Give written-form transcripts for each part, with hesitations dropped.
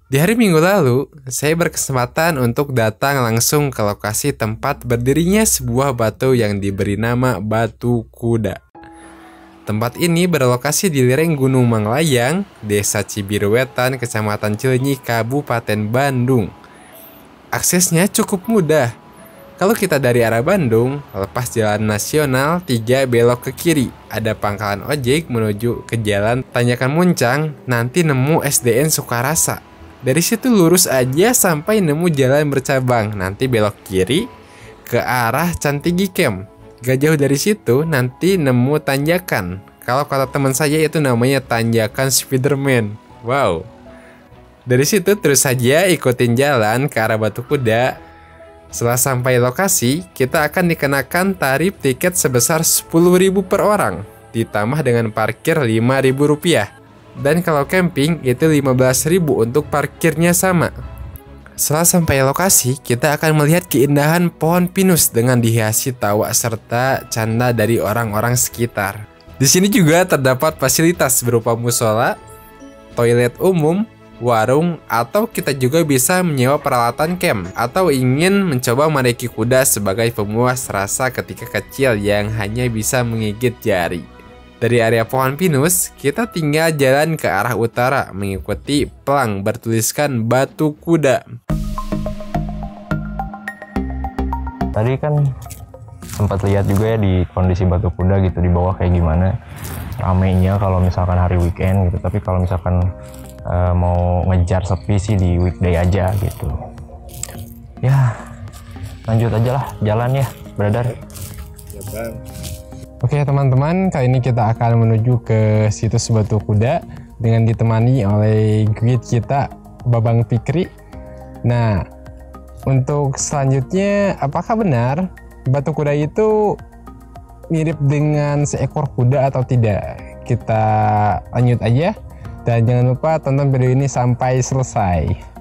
Di hari Minggu lalu, saya berkesempatan untuk datang langsung ke lokasi tempat berdirinya sebuah batu yang diberi nama Batu Kuda. Tempat ini berlokasi di lereng Gunung Manglayang, Desa Cibiruwetan, Kecamatan Cileunyi, Kabupaten Bandung. Aksesnya cukup mudah. Kalau kita dari arah Bandung, lepas Jalan Nasional 3 belok ke kiri, ada pangkalan ojek menuju ke Jalan Tanjakan Muncang, nanti nemu SDN Sukarasa. Dari situ lurus aja sampai nemu jalan bercabang, nanti belok kiri ke arah Cantigi Camp. Gak jauh dari situ nanti nemu tanjakan. Kalau kata teman saya itu namanya tanjakan Spiderman. Wow. Dari situ terus saja ikutin jalan ke arah Batu Kuda. Setelah sampai lokasi, kita akan dikenakan tarif tiket sebesar 10.000 per orang, ditambah dengan parkir Rp5.000. Dan kalau camping itu 15.000 untuk parkirnya sama. Setelah sampai lokasi, kita akan melihat keindahan pohon pinus dengan dihiasi tawa serta canda dari orang-orang sekitar. Di sini juga terdapat fasilitas berupa musola, toilet umum, warung, atau kita juga bisa menyewa peralatan camp atau ingin mencoba menaiki kuda sebagai pemuas rasa ketika kecil yang hanya bisa menggigit jari. Dari area pohon pinus, kita tinggal jalan ke arah utara mengikuti pelang bertuliskan Batu Kuda. Tadi kan sempat lihat juga ya di kondisi Batu Kuda gitu di bawah kayak gimana ramenya kalau misalkan hari weekend gitu. Tapi kalau misalkan mau ngejar sepi sih di weekday aja gitu. Ya lanjut aja lah jalan ya, brother. Ya bang. Oke teman-teman, kali ini kita akan menuju ke situs Batu Kuda dengan ditemani oleh guide kita, Babang Fikri. Nah, untuk selanjutnya, apakah benar Batu Kuda itu mirip dengan seekor kuda atau tidak? Kita lanjut aja, dan jangan lupa tonton video ini sampai selesai.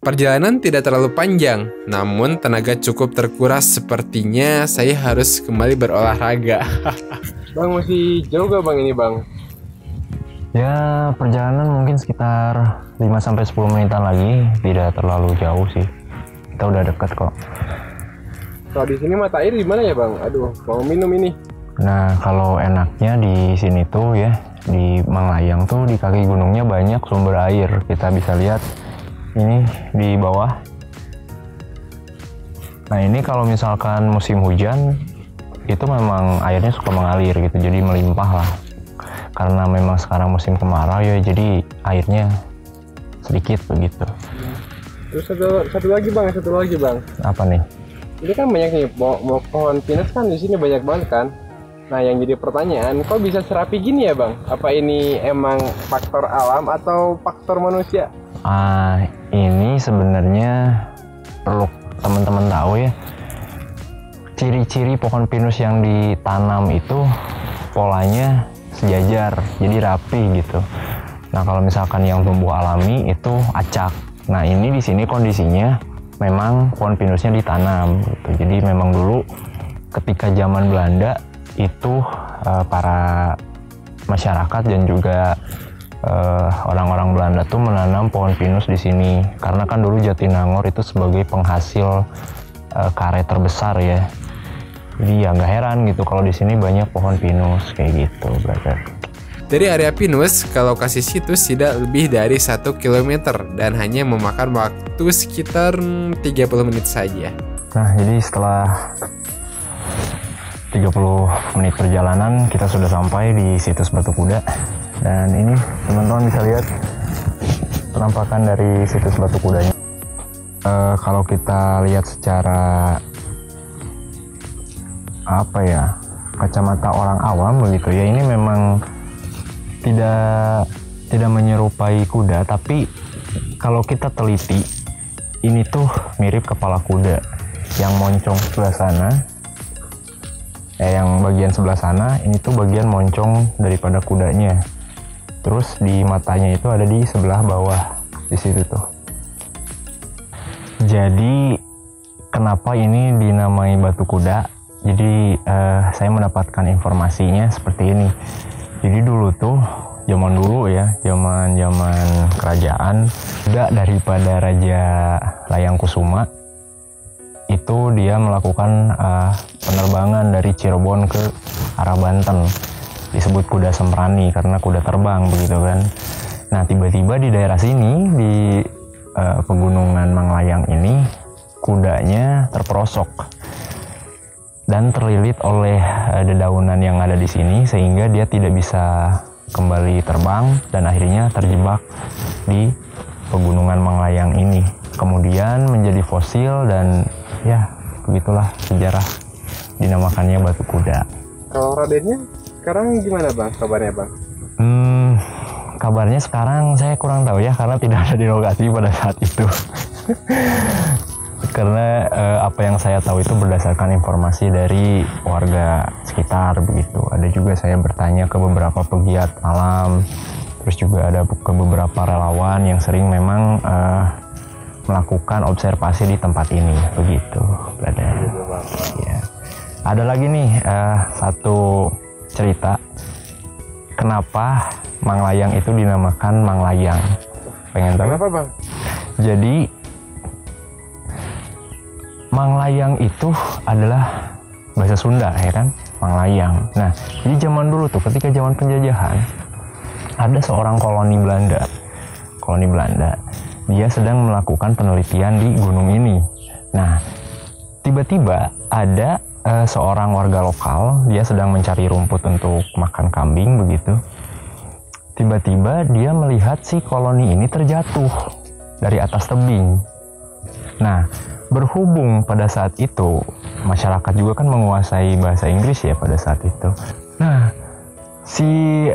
Perjalanan tidak terlalu panjang, namun tenaga cukup terkuras, sepertinya saya harus kembali berolahraga. Bang, masih jauh gak bang ini bang? Ya perjalanan mungkin sekitar 5-10 menitan lagi, tidak terlalu jauh sih. Kita udah deket kok. Kalau di sini mata air di mana ya bang? Aduh, mau minum ini. Nah kalau enaknya di sini tuh ya, di Manglayang tuh di kaki gunungnya banyak sumber air. Kita bisa lihat ini di bawah. Nah ini kalau misalkan musim hujan itu memang airnya suka mengalir gitu, jadi melimpah lah. Karena memang sekarang musim kemarau ya, jadi airnya sedikit begitu. Terus satu lagi bang. Apa nih? Ini kan banyak nih pohon pinus kan di sini banyak banget kan. Nah yang jadi pertanyaan, kok bisa serapi gini ya bang? Apa ini emang faktor alam atau faktor manusia? Ini sebenarnya perlu teman-teman tahu ya. Ciri-ciri pohon pinus yang ditanam itu polanya sejajar, jadi rapi gitu. Nah kalau misalkan yang tumbuh alami itu acak. Nah ini di sini kondisinya memang pohon pinusnya ditanam gitu. Jadi memang dulu ketika zaman Belanda itu para masyarakat dan juga orang-orang Belanda tuh menanam pohon pinus di sini karena kan dulu Jatinangor itu sebagai penghasil karet terbesar ya. Jadi ya nggak heran gitu kalau di sini banyak pohon pinus kayak gitu, brother. Dari area pinus ke lokasi situs tidak lebih dari 1 km dan hanya memakan waktu sekitar 30 menit saja. Nah jadi setelah 30 menit perjalanan kita sudah sampai di situs Batu Kuda. Dan ini teman-teman bisa lihat penampakan dari situs Batu Kudanya. Kalau kita lihat secara kacamata orang awam begitu ya, ini memang tidak menyerupai kuda, tapi kalau kita teliti ini tuh mirip kepala kuda yang moncong sebelah sana. Yang bagian sebelah sana ini tuh bagian moncong daripada kudanya. Terus di matanya itu ada di sebelah bawah di situ tuh. Jadi kenapa ini dinamai Batu Kuda? Jadi saya mendapatkan informasinya seperti ini. Jadi dulu tuh zaman dulu ya, zaman kerajaan, kuda daripada Raja Layangkusuma itu dia melakukan penerbangan dari Cirebon ke arah Banten, disebut kuda semprani karena kuda terbang begitu kan. Nah tiba-tiba di daerah sini di pegunungan Manglayang ini kudanya terperosok dan terlilit oleh dedaunan yang ada di sini sehingga dia tidak bisa kembali terbang dan akhirnya terjebak di pegunungan Manglayang ini. Kemudian menjadi fosil dan ya begitulah sejarah dinamakannya batu kuda. Kalau Radennya sekarang gimana Bang kabarnya Bang? Kabarnya sekarang saya kurang tahu ya karena tidak ada di lokasi pada saat itu. Karena apa yang saya tahu itu berdasarkan informasi dari warga sekitar begitu. Ada juga saya bertanya ke beberapa pegiat alam, terus juga ada ke beberapa relawan yang sering memang melakukan observasi di tempat ini begitu. Ya. Ada lagi nih satu cerita kenapa Manglayang itu dinamakan Manglayang. Pengen tahu? Kenapa Bang? Jadi Manglayang itu adalah bahasa Sunda ya kan, Manglayang. Nah di zaman dulu tuh ketika zaman penjajahan ada seorang koloni Belanda. Dia sedang melakukan penelitian di gunung ini. Nah tiba-tiba ada seorang warga lokal, dia sedang mencari rumput untuk makan kambing begitu. Tiba-tiba dia melihat si koloni ini terjatuh dari atas tebing. Nah, berhubung pada saat itu masyarakat juga kan menguasai bahasa Inggris ya pada saat itu. Nah, si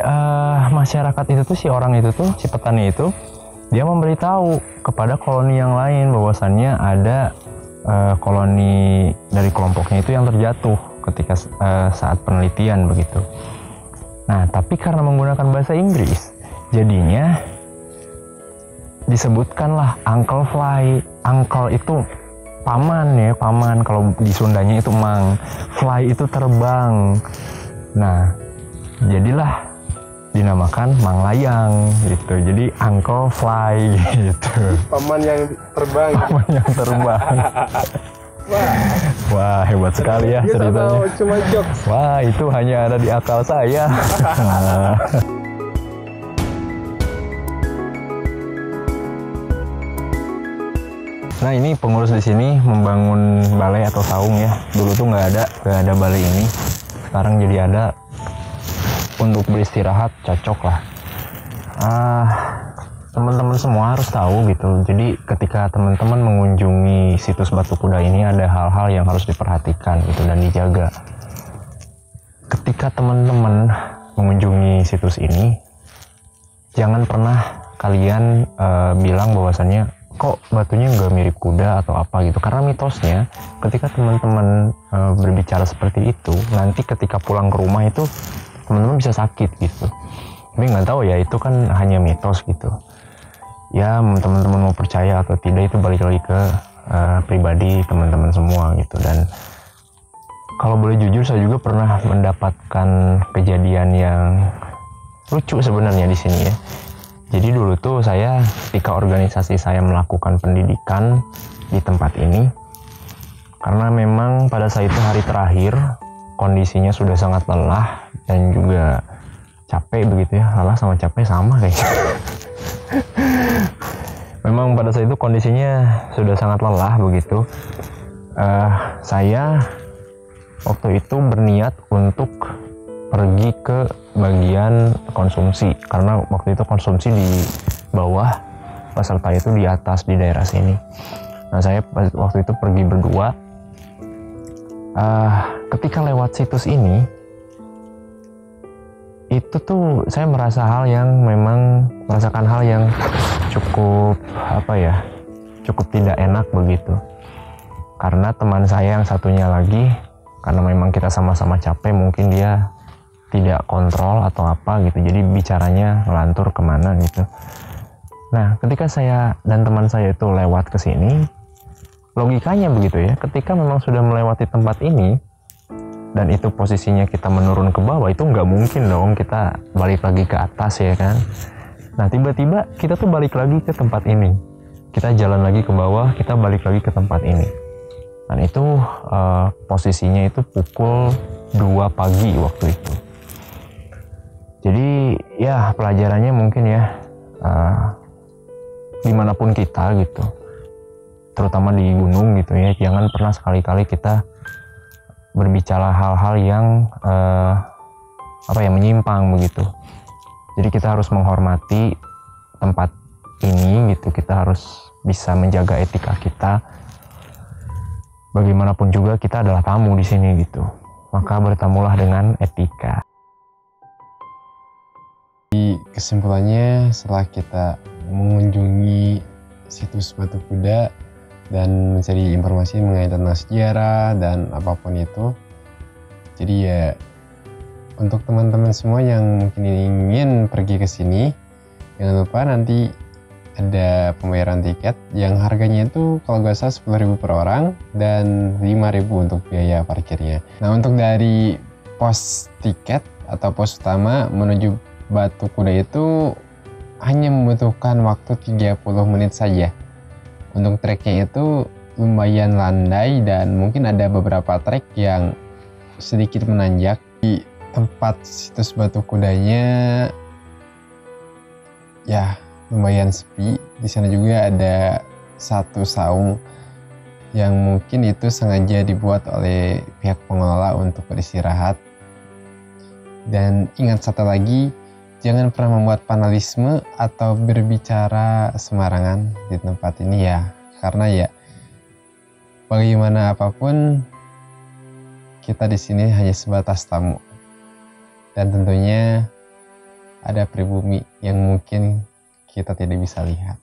masyarakat itu tuh, si orang itu tuh, si petani itu, dia memberitahu kepada koloni yang lain bahwasannya ada koloni dari kelompoknya itu yang terjatuh ketika saat penelitian begitu. Nah, tapi karena menggunakan bahasa Inggris, jadinya disebutkanlah Uncle Fly. Uncle itu paman ya, paman. Kalau di Sundanya itu mang. Fly itu terbang. Nah, jadilah dinamakan Manglayang gitu. Jadi Uncle Fly gitu. Paman yang terbang. Paman yang terbang. Wah, hebat sekali ya ceritanya. Cuma jokes. Wah, itu hanya ada di akal saya. Nah, ini pengurus di sini membangun balai atau saung ya. Dulu tuh nggak ada balai ini. Sekarang jadi ada. Untuk beristirahat cocok lah. Teman-teman semua harus tahu gitu. Jadi ketika teman-teman mengunjungi situs Batu Kuda ini ada hal-hal yang harus diperhatikan gitu dan dijaga. Ketika teman-teman mengunjungi situs ini, jangan pernah kalian bilang bahwasannya kok batunya nggak mirip kuda atau apa gitu. Karena mitosnya ketika teman-teman berbicara seperti itu, nanti ketika pulang ke rumah itu teman-teman bisa sakit gitu. Tapi nggak tahu ya, itu kan hanya mitos gitu. Ya teman-teman mau percaya atau tidak itu balik lagi ke pribadi teman-teman semua gitu. Dan kalau boleh jujur, saya juga pernah mendapatkan kejadian yang lucu sebenarnya di sini ya. Jadi dulu tuh saya ketika organisasi saya melakukan pendidikan di tempat ini, karena memang pada saat itu hari terakhir kondisinya sudah sangat lelah dan juga capek begitu ya. Lelah sama capek sama kayaknya. Memang pada saat itu kondisinya sudah sangat lelah begitu. Saya waktu itu berniat untuk pergi ke bagian konsumsi karena waktu itu konsumsi di bawah, peserta itu di atas di daerah sini. Nah saya waktu itu pergi berdua. Ketika lewat situs ini, itu tuh saya merasakan hal yang cukup cukup tidak enak begitu. Karena teman saya yang satunya lagi, karena memang kita sama-sama capek, mungkin dia tidak kontrol atau apa gitu, jadi bicaranya ngelantur kemana gitu. Nah ketika saya dan teman saya itu lewat ke sini, logikanya begitu ya, ketika memang sudah melewati tempat ini, dan itu posisinya kita menurun ke bawah, itu nggak mungkin dong kita balik lagi ke atas ya kan. Nah tiba-tiba kita tuh balik lagi ke tempat ini, kita jalan lagi ke bawah, kita balik lagi ke tempat ini. Dan itu posisinya itu pukul 2 pagi waktu itu. Jadi ya pelajarannya mungkin ya dimanapun kita gitu, terutama di gunung gitu ya, jangan pernah sekali-kali kita berbicara hal-hal yang menyimpang begitu. Jadi kita harus menghormati tempat ini gitu, kita harus bisa menjaga etika kita. Bagaimanapun juga kita adalah tamu di sini gitu, maka bertamulah dengan etika. Kesimpulannya, setelah kita mengunjungi situs Batu Kuda dan mencari informasi mengenai tentang sejarah dan apapun itu, jadi ya untuk teman-teman semua yang mungkin ingin pergi ke sini, jangan lupa nanti ada pembayaran tiket yang harganya itu kalau nggak salah 10.000 per orang dan 5.000 untuk biaya parkirnya. Nah untuk dari pos tiket atau pos utama menuju Batu Kuda itu hanya membutuhkan waktu 30 menit saja. Untuk treknya itu lumayan landai dan mungkin ada beberapa trek yang sedikit menanjak. Di tempat situs Batu Kudanya ya lumayan sepi. Di sana juga ada satu saung yang mungkin itu sengaja dibuat oleh pihak pengelola untuk beristirahat. Dan ingat satu lagi, jangan pernah membuat panelisme atau berbicara sembarangan di tempat ini ya, karena ya bagaimana apapun kita di sini hanya sebatas tamu, dan tentunya ada pribumi yang mungkin kita tidak bisa lihat.